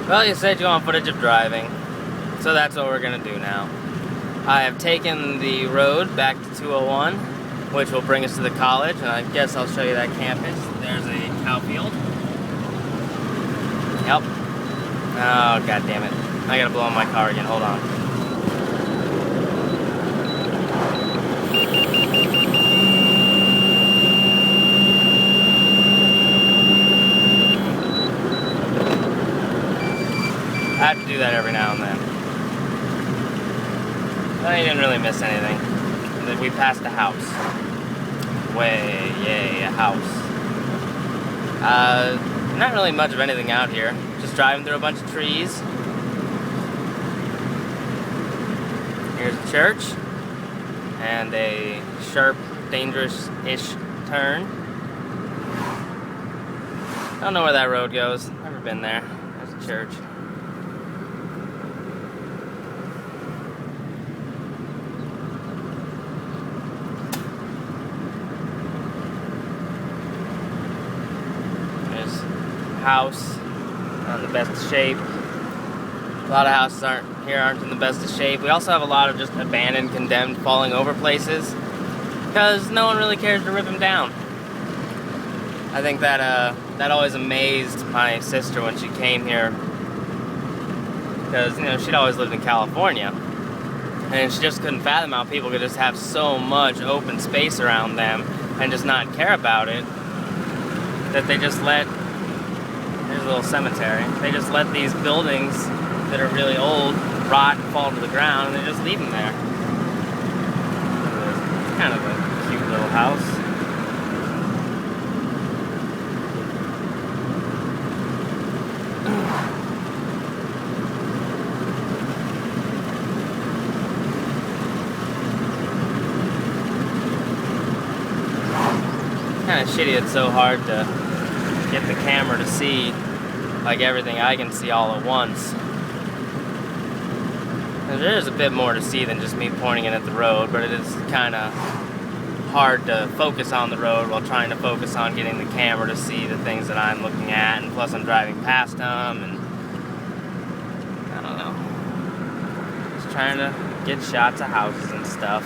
Well, you said you want footage of driving, so that's what we're gonna do now. I have taken the road back to 201, which will bring us to the college, and I guess I'll show you that campus. There's a cow field. Yep. Oh, god damn it. I gotta blow on my car again, hold on. I have to do that every now and then. Well, you didn't really miss anything. We passed a house. Yay, a house. Not really much of anything out here. Just driving through a bunch of trees. Here's a church. And a sharp, dangerous-ish turn. Don't know where that road goes. Never been there. There's a church. House, not in the best of shape. A lot of houses aren't in the best of shape. We also have a lot of just abandoned, condemned, falling over places because no one really cares to rip them down. I think that always amazed my sister when she came here because, you know, she'd always lived in California and she just couldn't fathom how people could just have so much open space around them and just not care about it, that they just let. Here's a little cemetery. They just let these buildings that are really old rot and fall to the ground, and they just leave them there. It's kind of a cute little house. Kind of shitty it's so hard to get the camera to see like everything I can see all at once. And there is a bit more to see than just me pointing it at the road, but it is kind of hard to focus on the road while trying to focus on getting the camera to see the things that I'm looking at, and plus I'm driving past them, and I don't know. Just trying to get shots of houses and stuff.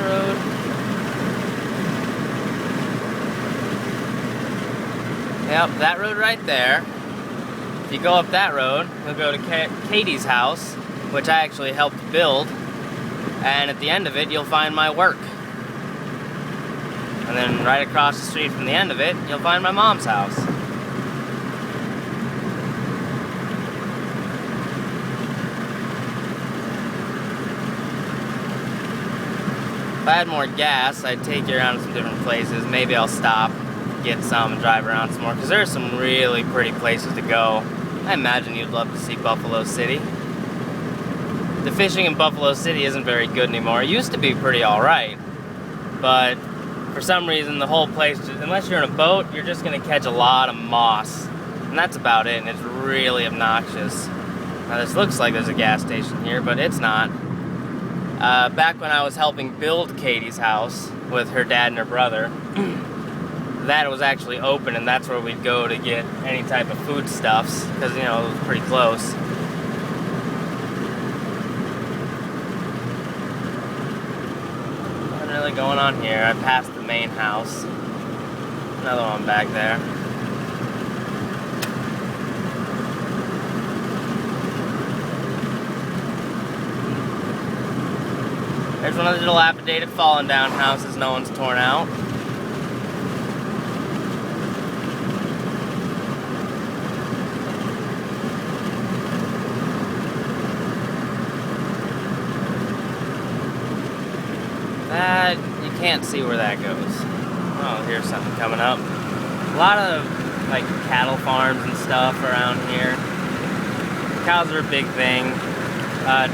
Road. Yep, that road right there. If you go up that road, you'll go to Katie's house, which I actually helped build, and at the end of it, you'll find my work. And then right across the street from the end of it, you'll find my mom's house. If I had more gas, I'd take you around to some different places. Maybe I'll stop, get some, and drive around some more, because there are some really pretty places to go. I imagine you'd love to see Buffalo City. The fishing in Buffalo City isn't very good anymore. It used to be pretty alright, but for some reason the whole place, unless you're in a boat, you're just going to catch a lot of moss. And that's about it, and it's really obnoxious. Now this looks like there's a gas station here, but it's not. Back when I was helping build Katie's house with her dad and her brother, that was actually open, and that's where we'd go to get any type of foodstuffs, because, you know, it was pretty close. Nothing really going on here. I passed the main house. Another one back there. There's one of the dilapidated, fallen down houses no one's torn out. That, you can't see where that goes. Oh, here's something coming up. A lot of, like, cattle farms and stuff around here. Cows are a big thing.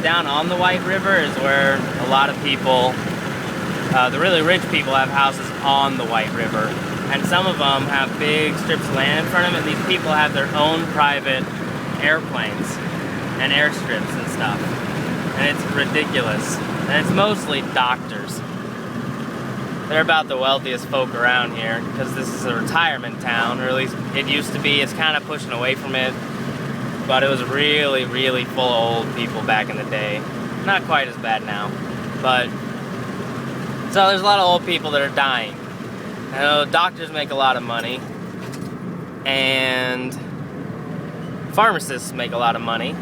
Down on the White River is where a lot of people, the really rich people, have houses on the White River. And some of them have big strips of land in front of them, and these people have their own private airplanes and airstrips and stuff. And it's ridiculous. And it's mostly doctors. They're about the wealthiest folk around here because this is a retirement town, or at least it used to be. It's kind of pushing away from it, but it was really, really full of old people back in the day. Not quite as bad now, but so there's a lot of old people that are dying. I know doctors make a lot of money, and pharmacists make a lot of money.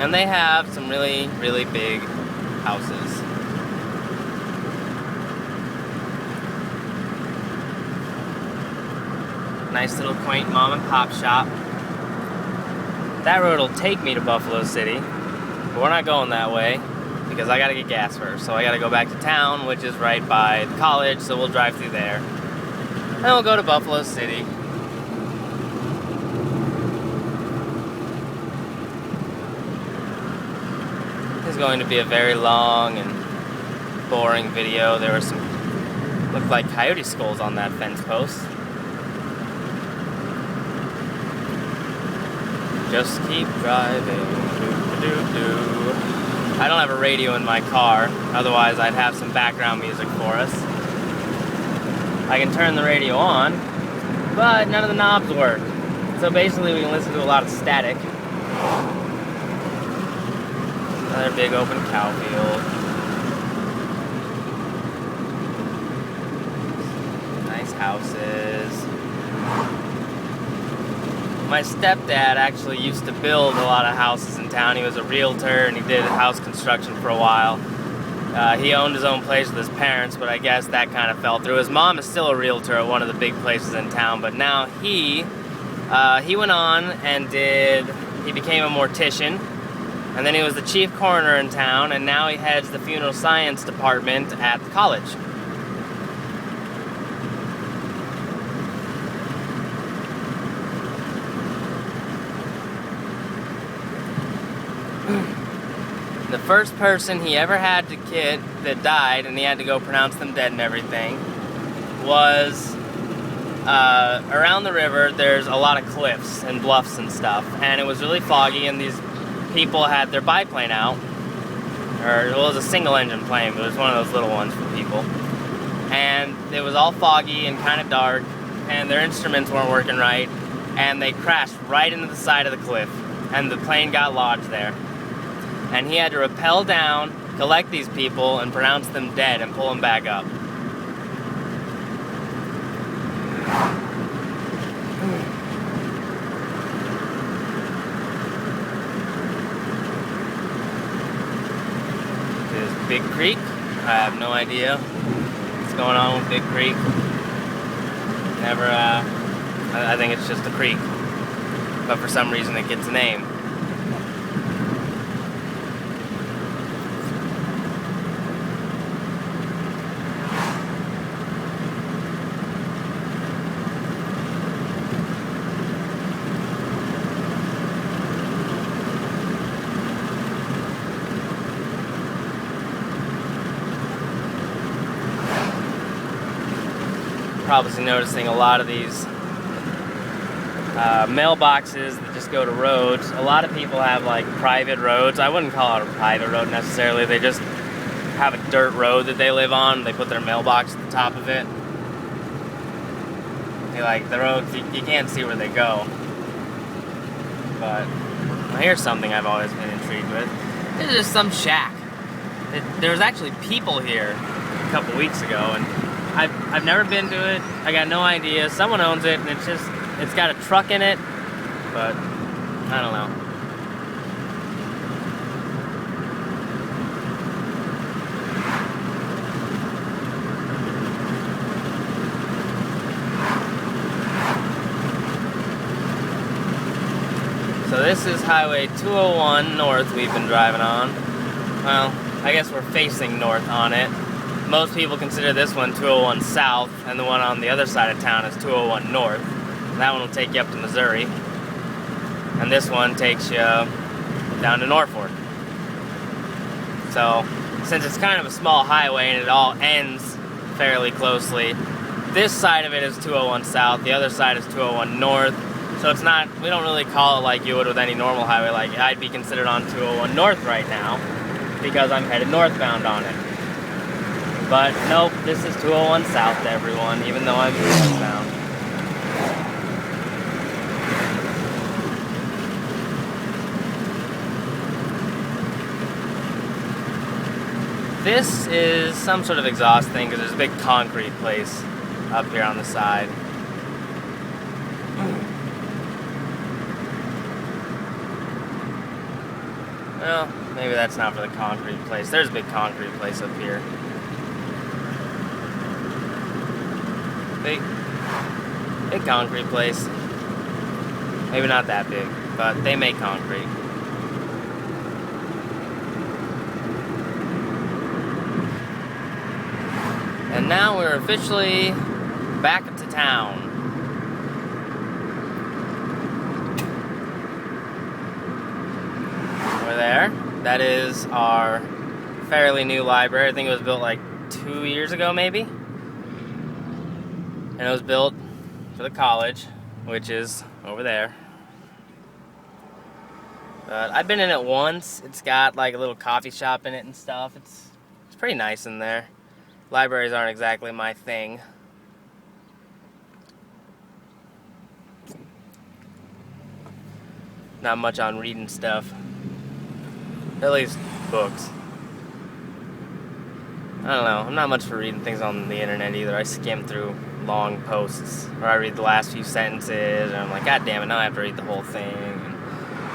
And they have some really, really big houses. Nice little quaint mom and pop shop. That road will take me to Buffalo City, but we're not going that way because I gotta get gas first. So I gotta go back to town, which is right by the college, so we'll drive through there. And we'll go to Buffalo City. This is going to be a very long and boring video. There were some, looked like coyote skulls on that fence post. Just keep driving. Doo-doo-doo. I don't have a radio in my car, otherwise I'd have some background music for us. I can turn the radio on, but none of the knobs work. So basically we can listen to a lot of static. Another big open cow field. Nice houses. My stepdad actually used to build a lot of houses in town. He was a realtor and he did house construction for a while. He owned his own place with his parents, but I guess that kind of fell through. His mom is still a realtor at one of the big places in town, but now he went on and he became a mortician, and then he was the chief coroner in town, and now he heads the funeral science department at the college. The first person he ever had to kid that died, and he had to go pronounce them dead and everything, was around the river. There's a lot of cliffs and bluffs and stuff, and it was really foggy, and these people had their biplane out, or it was a single engine plane, but it was one of those little ones for people, and it was all foggy and kind of dark, and their instruments weren't working right, and they crashed right into the side of the cliff, and the plane got lodged there. And he had to rappel down, collect these people, and pronounce them dead and pull them back up. This is Big Creek. I have no idea what's going on with Big Creek. Never, I think it's just a creek. But for some reason it gets a name. Probably noticing a lot of these mailboxes that just go to roads. A lot of people have like private roads. I wouldn't call it a private road necessarily. They just have a dirt road that they live on. They put their mailbox at the top of it. They like the roads, you can't see where they go. But well, here's something I've always been intrigued with. This is just some shack. There was actually people here a couple weeks ago, and I've never been to it. I got no idea. Someone owns it, and it's got a truck in it, but I don't know. So this is Highway 201 North we've been driving on. Well, I guess we're facing north on it. Most people consider this one 201 South, and the one on the other side of town is 201 North. And that one will take you up to Missouri. And this one takes you down to Norfolk. So, since it's kind of a small highway and it all ends fairly closely, this side of it is 201 South, the other side is 201 North. So it's not, we don't really call it like you would with any normal highway. Like I'd be considered on 201 North right now because I'm headed northbound on it. But nope, this is 201 South to everyone, even though I'm northbound. This is some sort of exhaust thing because there's a big concrete place up here on the side. Well, maybe that's not for the concrete place. There's a big concrete place up here. Big concrete place. Maybe not that big, but they make concrete. And now we're officially back to town. Over there, that is our fairly new library. I think it was built like 2 years ago, maybe. And it was built for the college, which is over there. But I've been in it once. It's got like a little coffee shop in it and stuff. It's pretty nice in there. Libraries aren't exactly my thing. Not much on reading stuff. At least books. I don't know. I'm not much for reading things on the internet either. I skim through long posts, or I read the last few sentences, and I'm like, God damn it, now I have to read the whole thing.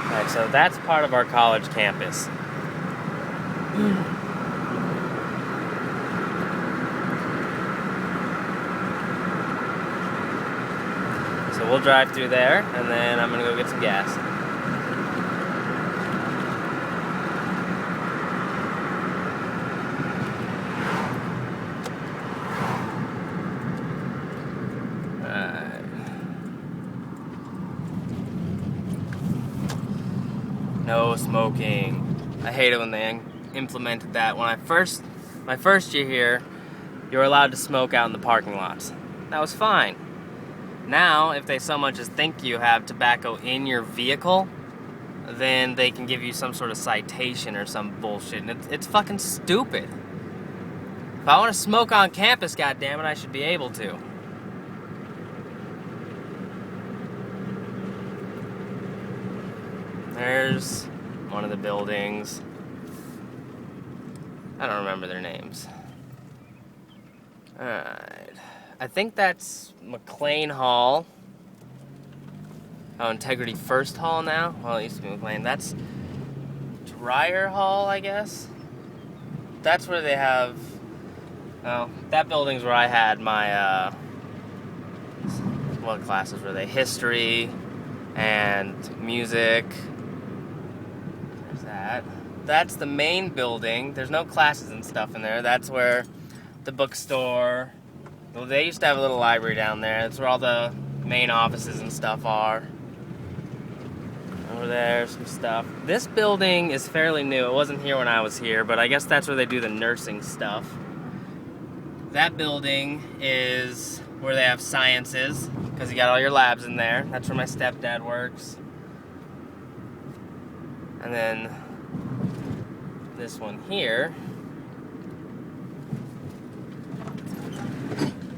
Alright, so that's part of our college campus. So we'll drive through there, and then I'm gonna go get some gas. No smoking. I hate it when they implemented that. When my first year here, you were allowed to smoke out in the parking lots. That was fine. Now, if they so much as think you have tobacco in your vehicle, then they can give you some sort of citation or some bullshit. And it's fucking stupid. If I want to smoke on campus, goddammit, I should be able to. There's one of the buildings. I don't remember their names. Alright. I think that's McLean Hall. Oh, Integrity First Hall now? Well, it used to be McLean. That's Dreyer Hall, I guess? That's where they have... Oh, that building's where I had my, what classes were they? History and music. There's that. That's the main building. There's no classes and stuff in there. That's where the bookstore... Well, they used to have a little library down there. That's where all the main offices and stuff are. Over there, some stuff. This building is fairly new. It wasn't here when I was here, but I guess that's where they do the nursing stuff. That building is where they have sciences, because you got all your labs in there. That's where my stepdad works. And then this one here.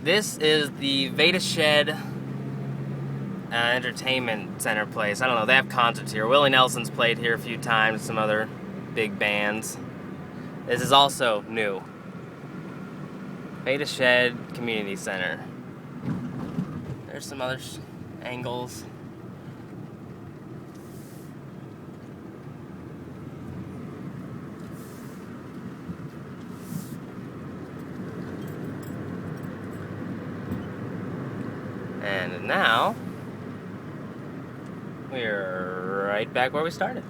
This is the Veda Shed Entertainment Center place. I don't know, they have concerts here. Willie Nelson's played here a few times, some other big bands. This is also new. Veda Shed Community Center. There's some other angles. And now, we're right back where we started.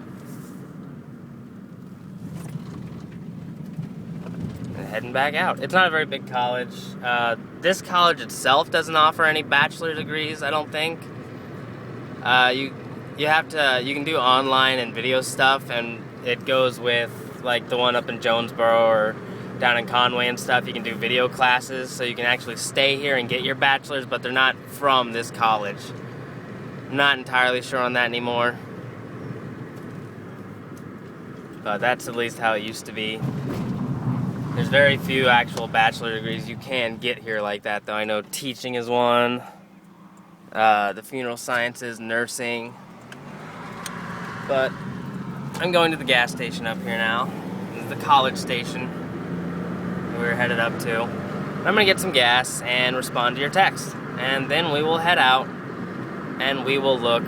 And heading back out. It's not a very big college. This college itself doesn't offer any bachelor degrees, I don't think. You can do online and video stuff, and it goes with like the one up in Jonesboro or down in Conway and stuff, you can do video classes, so you can actually stay here and get your bachelor's, but they're not from this college. I'm not entirely sure on that anymore. But that's at least how it used to be. There's very few actual bachelor degrees you can get here like that, though. I know teaching is one, the funeral sciences, nursing. But I'm going to the gas station up here now. This is the college station that we're headed up to. I'm going to get some gas and respond to your text. And then we will head out and we will look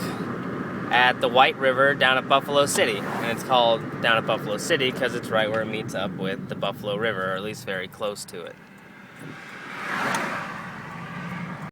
at the White River down at Buffalo City. And it's called down at Buffalo City because it's right where it meets up with the Buffalo River, or at least very close to it.